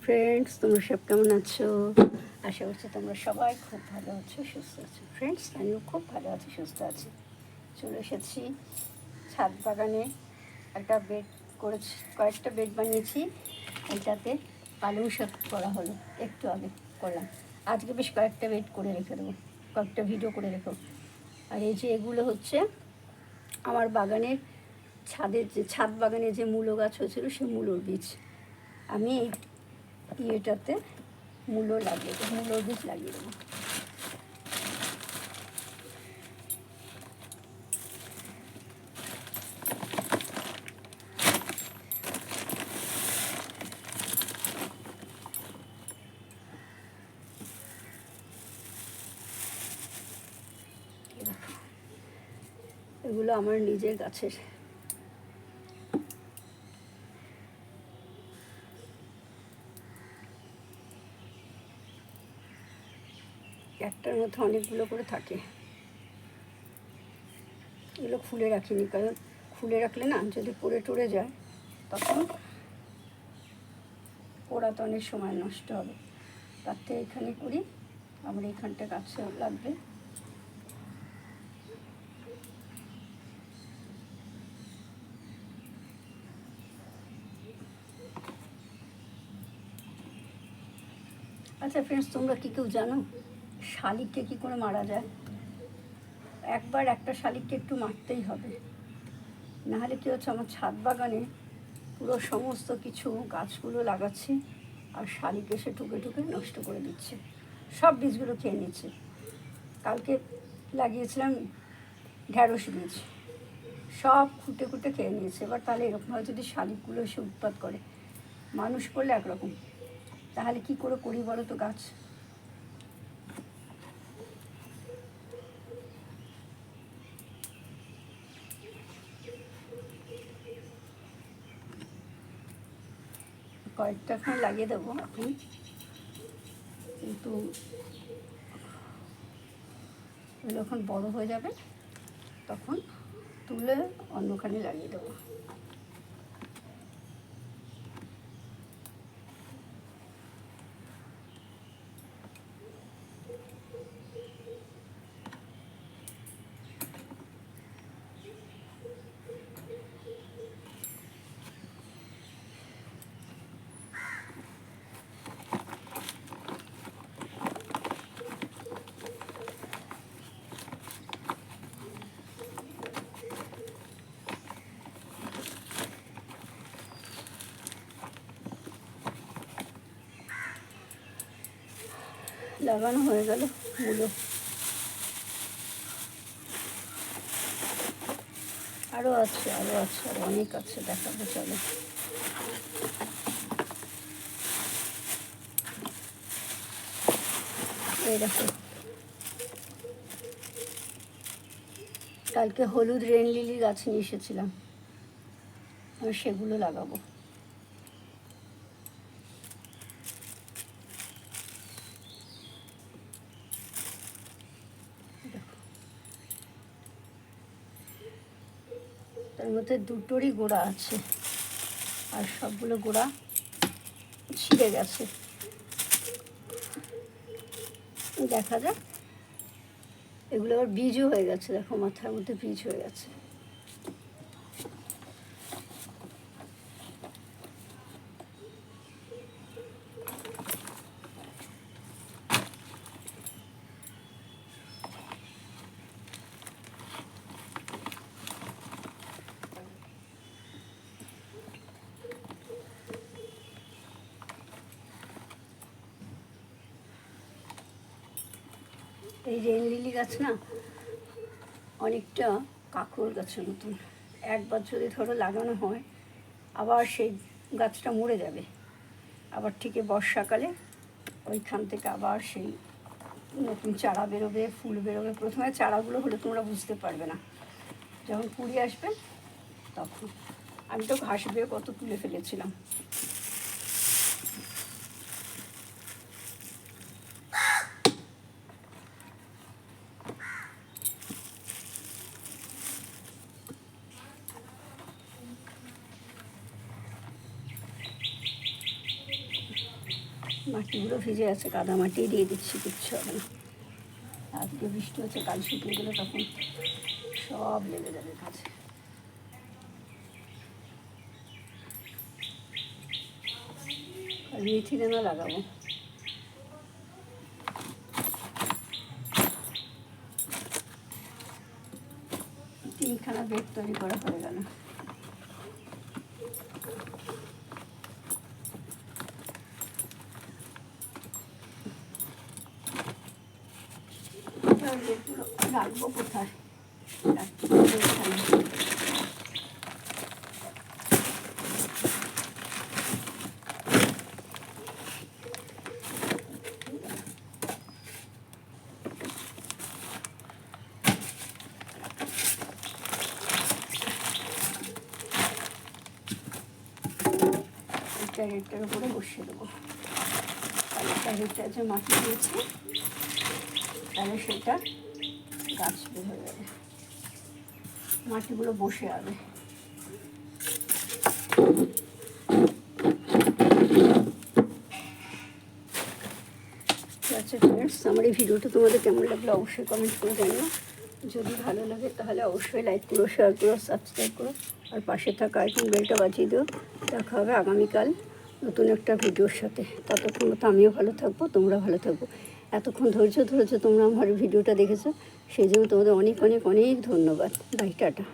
Friends, তোমরা সব কেমন আছো? আশা করছি তোমরা সবাই খুব ভালো আছো, সুস্থ আছো। ফ্রেন্ডস, আমিও খুব ভালো আছি, সুস্থ আছি। চলে এসেছি ছাদ বাগানে। একটা বেড করেছি, কয়েকটা বেড বানিয়েছি। এটাতে পালং শাক করা হলো, একটু আগে করলাম। আজকে বেশ কয়েকটা বেড করে রেখে দেবো, কয়েকটা ভিডিও করে রেখো। আর এই যে এগুলো হচ্ছে আমার বাগানের ছাদ বাগানে যে মূলো গাছ হয়েছিল, সেই মূলোর বীজ। আমি এই ইয়েটাতে মূলোর বীজ লাগিয়ে দেবো। এগুলো আমার নিজের গাছের। একটার মধ্যে অনেকগুলো করে থাকে। এগুলো খুলে রাখিনি, কারণ খুলে রাখলে না, যদি পড়ে টরে যায় তখন পোড়াতে অনেক সময় নষ্ট হবে। তার থেকে এখানে করি। আমার এইখানটা গাছে লাগবে। আচ্ছা ফ্রেন্ডস, তোমরা কি কেউ জানো শালিককে কী করে মারা যায়? একবার একটা শালিককে একটু মারতেই হবে, নাহলে কী হচ্ছে, আমার ছাদ বাগানে পুরো সমস্ত কিছু গাছগুলো লাগাচ্ছি আর শালিক এসে টুকে টুকে নষ্ট করে দিচ্ছে, সব বীজগুলো খেয়ে নিচ্ছে। কালকে লাগিয়েছিলাম ঢ্যাঁড়স বীজ, সব খুঁটে খুঁটে খেয়ে নিয়েছে। এবার তাহলে এরকমভাবে যদি শালিকগুলো এসে উৎপাত করে, মানুষ করলে একরকম, তাহলে কি করে করি বলো তো গাছ? কয়েকটা এখন লাগিয়ে দেবো এখন, কিন্তু যখন বড় হয়ে যাবে তখন তুলে অন্যখানে লাগিয়ে দেবো। লাগানো হয়ে গেল মূলো। আরও আছে, আরও অনেক আছে, দেখাবো চলো। এই দেখো, কালকে হলুদ রেন লিলি গাছ নিয়ে এসেছিলাম, আর সেগুলো লাগাবো। তার মধ্যে দুটোরই গোড়া আছে, আর সবগুলো গোড়া ছিঁড়ে গেছে। দেখা যাক, এগুলো আবার বীজও হয়ে গেছে, দেখো মাথার মধ্যে বীজ হয়ে গেছে। এই রেন লিলি গাছ না অনেকটা কাঁকরোল গাছের মতন। একবার যদি ধরো লাগানো হয়, আবার সেই গাছটা মরে যাবে, আবার ঠিক বর্ষাকালে ওইখান থেকে আবার সেই নতুন চারা বেরোবে, ফুল বেরোবে। প্রথমে চারাগুলো হলে তোমরা বুঝতে পারবে না, যখন কুড়ি আসবে তখন। আমি তো ঘাস বেয়ে কত তুলে ফেলেছিলাম। মাটিগুলো ভিজে আছে, কাদা মাটি দিয়ে দিচ্ছি, কিচ্ছু হবে না। আজকে বৃষ্টি হচ্ছে, কাল শুকিয়ে গেলে তখন সব লেগে যাবে কাছে। আর মেথি দানা লাগাবো। তিনখানা বেড তৈরি করা হয়ে গেল। বেডগুলো রাখবো কোথায়? ক্যারেটটার উপরে বসিয়ে দেবো। তাহলে ক্যারেটটা যে মাটি দিয়েছে, তাহলে সেটা গাছ বের হয়ে যাবে, মাটিগুলো বসে যাবে। আচ্ছা ফ্রেন্ডস, আমার এই ভিডিওটা তোমাদের কেমন লাগলো অবশ্যই কমেন্ট করে জানিও। যদি ভালো লাগে তাহলে অবশ্যই লাইক করো, শেয়ার করো, সাবস্ক্রাইব করো, আর পাশে থাকা আইকন বেলটা বাজিয়ে দিও। দেখা হবে আগামীকাল নতুন একটা ভিডিওর সাথে। ততক্ষণ মতো আমিও ভালো থাকবো, তোমরা ভালো থাকবো। এতক্ষণ ধৈর্য ধরেছো তোমরা আমার ভিডিওটা দেখেছো, সেই জন্য তোমাদের অনেক অনেক অনেক ধন্যবাদ। Bye, tata.